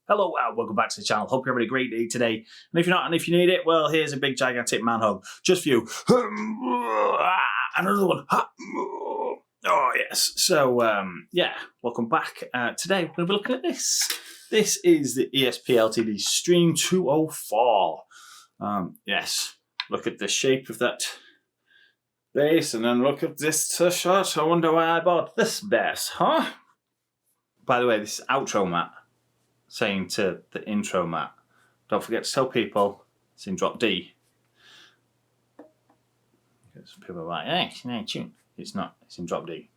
Hello, welcome back to the channel. Hope you're having a great day today. And if you're not, and if you need it, well, here's a big gigantic man hug just for you. Another one. Oh, yes. So, yeah, welcome back. Today, we're going to be looking at this. This is the ESP LTD Stream 204. Yes, look at the shape of that base, and then look at this shot. I wonder why I bought this base, huh? By the way, this is outro mat. Saying to the intro mat, don't forget to tell people it's in drop D. Because people are like, hey, it's in A tune. It's not, it's in drop D.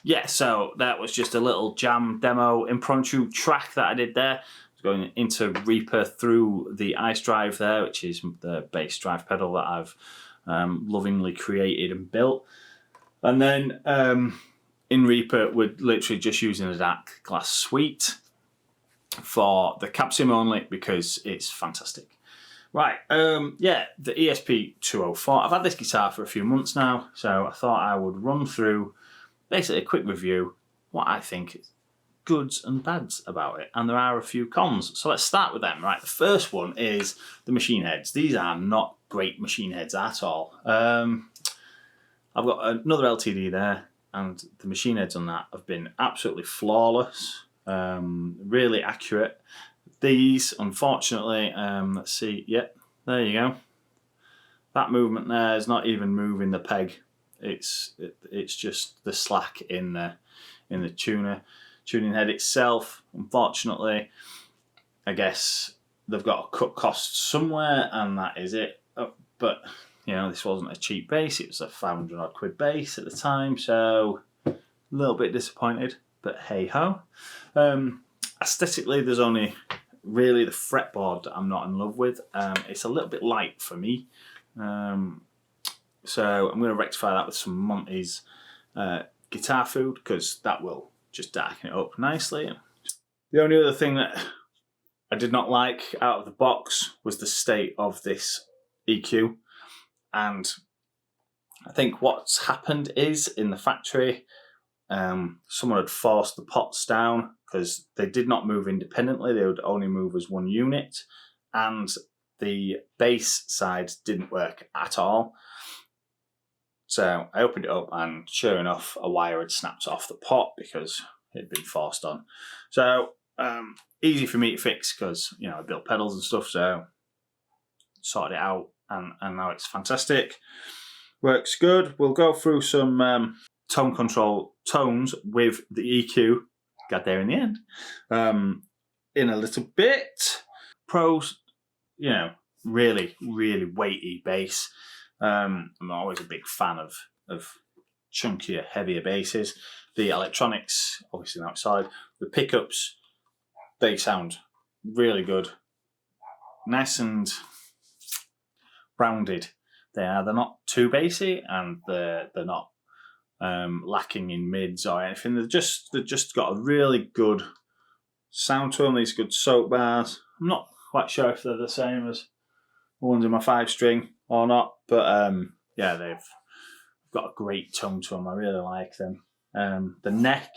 Yeah, so that was just a little jam demo impromptu track that I did there. Going into Reaper through the ice drive there, which is the bass drive pedal that I've lovingly created and built. And then in Reaper, we're literally just using a dark glass suite for the capsim only because it's fantastic. Right, yeah, the ESP 204. I've had this guitar for a few months now, so I thought I would run through basically a quick review, what I think is goods and bads about it. And there are a few cons. So let's start with them, right? The first one is the machine heads. These are not great machine heads at all. I've got another LTD there, and the machine heads on that have been absolutely flawless, really accurate. These, unfortunately, let's see, yep, there you go. That movement there is not even moving the peg. It's just the slack in the tuning head itself. Unfortunately, I guess they've got to cut costs somewhere, and that is it. But you know, this wasn't a cheap bass. It was a 500 odd quid bass at the time, so a little bit disappointed. But hey ho. Aesthetically, there's only really the fretboard that I'm not in love with. It's a little bit light for me. So I'm going to rectify that with some Monty's guitar food, because that will just darken it up nicely. The only other thing that I did not like out of the box was the state of this EQ. And I think what's happened is, in the factory, someone had forced the pots down because they did not move independently. They would only move as one unit. And the bass side didn't work at all. So I opened it up, and sure enough, a wire had snapped off the pot because it had been forced on. So easy for me to fix because, you know, I built pedals and stuff, so sorted it out, and now it's fantastic. Works good. We'll go through some tone control tones with the EQ. Got there in the end. In a little bit. Pros, you know, really, really weighty bass. I'm always a big fan of chunkier, heavier basses. The electronics, obviously outside. The pickups, they sound really good. Nice and rounded. They're not too bassy, and they're not lacking in mids or anything. They've just got a really good sound to them. These good soap bars. I'm not quite sure if they're the same as the ones in my 5-string or not, but yeah, they've got a great tone to them. I really like them. The neck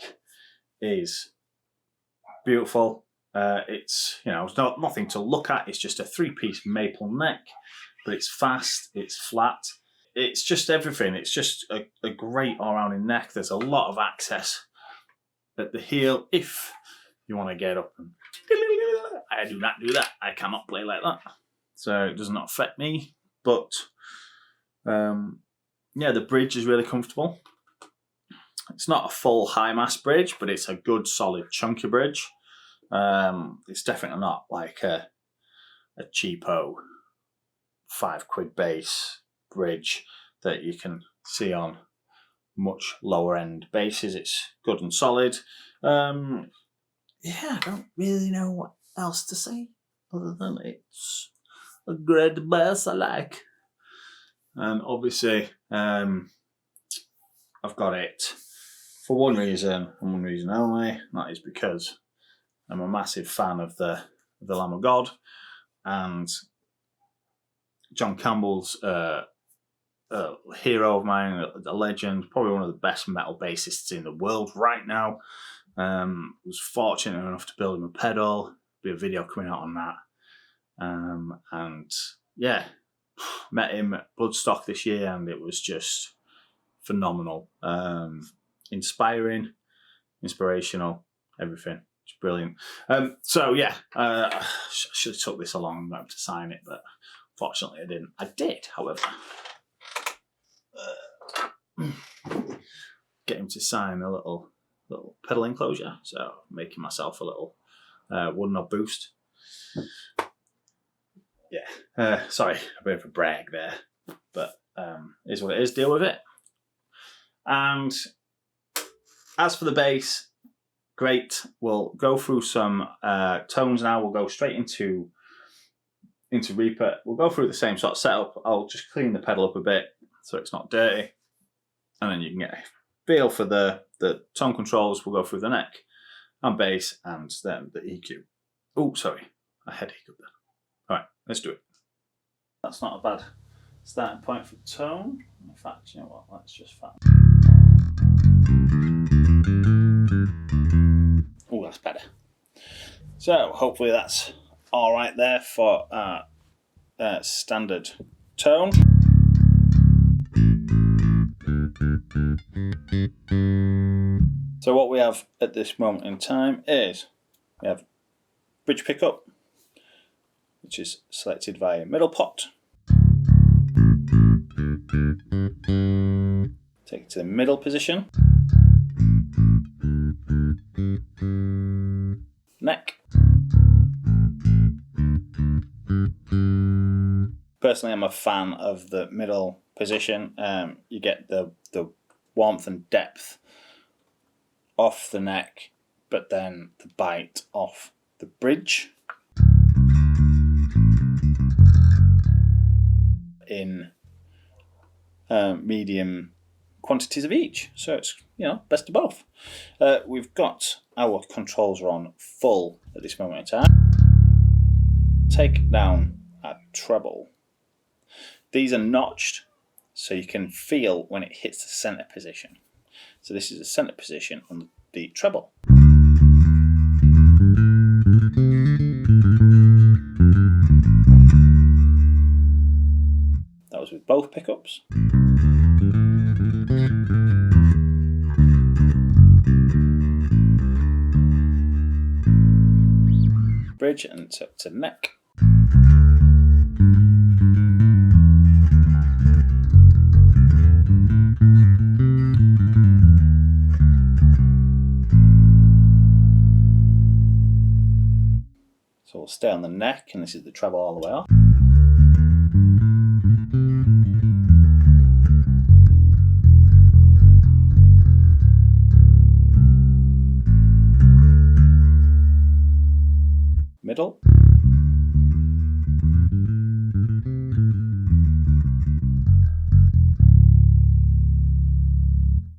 is beautiful. It's, you know, it's nothing to look at. It's just a 3-piece maple neck, but it's fast, it's flat. It's just everything. It's just a great all-rounding neck. There's a lot of access at the heel if you want to get up and I do not do that. I cannot play like that. So it does not affect me. But yeah, the bridge is really comfortable. It's not a full high mass bridge, but it's a good solid chunky bridge. It's definitely not like a cheapo £5 bass bridge that you can see on much lower end basses. It's good and solid. Yeah, I don't really know what else to say other than it's a great bass I like. And obviously, I've got it for one reason and one reason only. And that is because I'm a massive fan of the Lamb of God, and John Campbell's a hero of mine, a legend, probably one of the best metal bassists in the world right now. Was fortunate enough to build him a pedal. Be a video coming out on that. And yeah, met him at Bloodstock this year, and it was just phenomenal. Inspirational, everything. It's brilliant. So yeah, I should have took this along to sign it, but fortunately I didn't. I did, however, get him to sign a little pedal enclosure, so making myself a little one knob boost. Yeah, sorry, a bit of a brag there, but is what it is. Deal with it. And as for the bass, great. We'll go through some tones now. We'll go straight into Reaper. We'll go through the same sort of setup. I'll just clean the pedal up a bit so it's not dirty, and then you can get a feel for the tone controls. We'll go through the neck and bass, and then the EQ. Oh, sorry, I had hiccup there. All right, let's do it. That's not a bad starting point for tone. In fact, you know what? Let's just fatten. Oh, that's better. So hopefully that's all right there for our standard tone. So what we have at this moment in time is we have bridge pickup, which is selected via middle pot. Take it to the middle position. Neck. Personally, I'm a fan of the middle position. You get the warmth and depth off the neck, but then the bite off the bridge. In medium quantities of each, so it's, you know, best of both. We've got our controls are on full at this moment in time. Take down our treble. These are notched so you can feel when it hits the center position. So this is the center position on the treble. That was with both pickups. Bridge and to neck. So we'll stay on the neck, and this is the treble all the way off. Middle.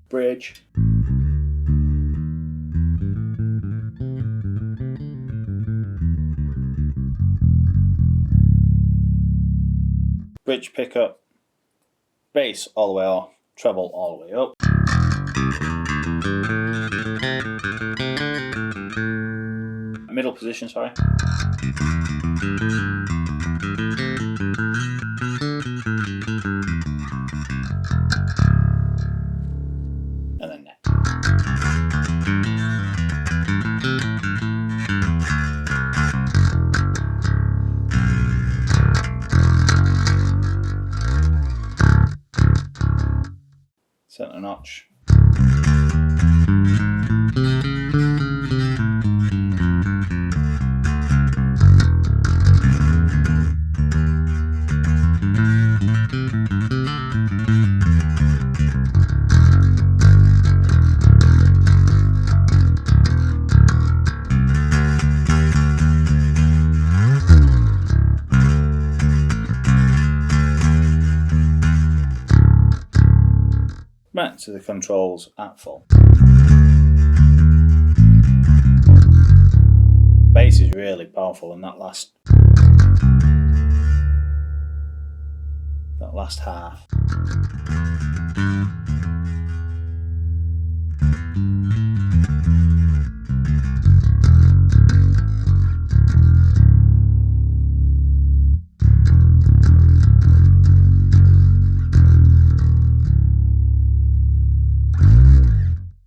Bridge. bridge pickup, bass all the way off, treble all the way up. Middle position, sorry. And then neck. Center notch. Back to the controls at full. Bass is really powerful in that last half.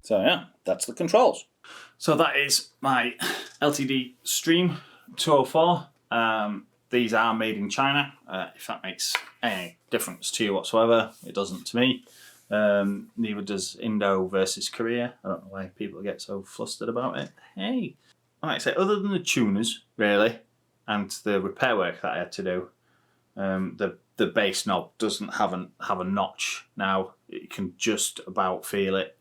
So yeah, that's the controls. So that is my LTD Stream 204. These are made in China. If that makes any difference to you whatsoever, it doesn't to me. Neither does Indo versus Korea. I don't know why people get so flustered about it. Hey, like I say, other than the tuners, really, and the repair work that I had to do, the bass knob doesn't have a notch now. You can just about feel it,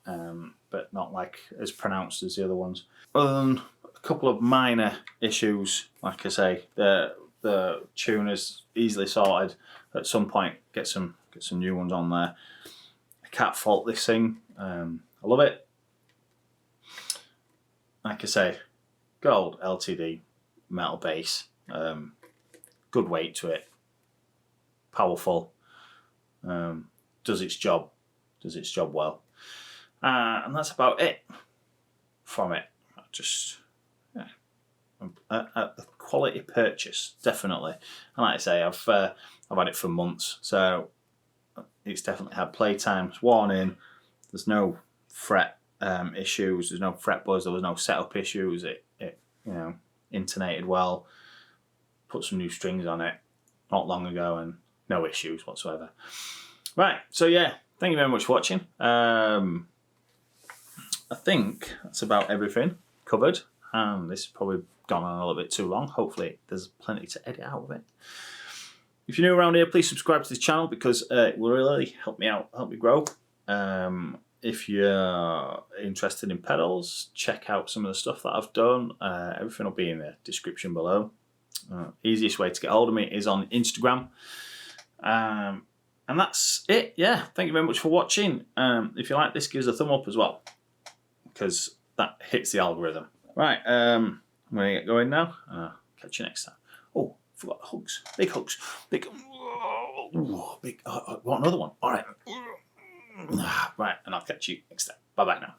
but not like as pronounced as the other ones. Other than a couple of minor issues, like I say, the tuner's easily sorted. At some point, get some new ones on there. I can't fault this thing. I love it. Like I say, gold LTD metal bass. Good weight to it. Powerful. Does its job well. And that's about it from it. A quality purchase, definitely. And like I say, I've had it for months, so it's definitely had playtime. It's worn in. There's no fret issues. There's no fret buzz. There was no setup issues. It intonated well. Put some new strings on it not long ago, and no issues whatsoever. Right, so yeah, thank you very much for watching. I think that's about everything covered. This has probably gone on a little bit too long. Hopefully there's plenty to edit out of it. If you're new around here, please subscribe to this channel because it will really help me out, help me grow. If you're interested in pedals, check out some of the stuff that I've done. Everything will be in the description below. Easiest way to get hold of me is on Instagram. And that's it. Yeah, thank you very much for watching. If you like this, give us a thumb up as well, because that hits the algorithm. Right, I'm going to get going now. Catch you next time. Oh, forgot hugs. Big hugs. Big. Want another one? All right. Right, and I'll catch you next time. Bye-bye now.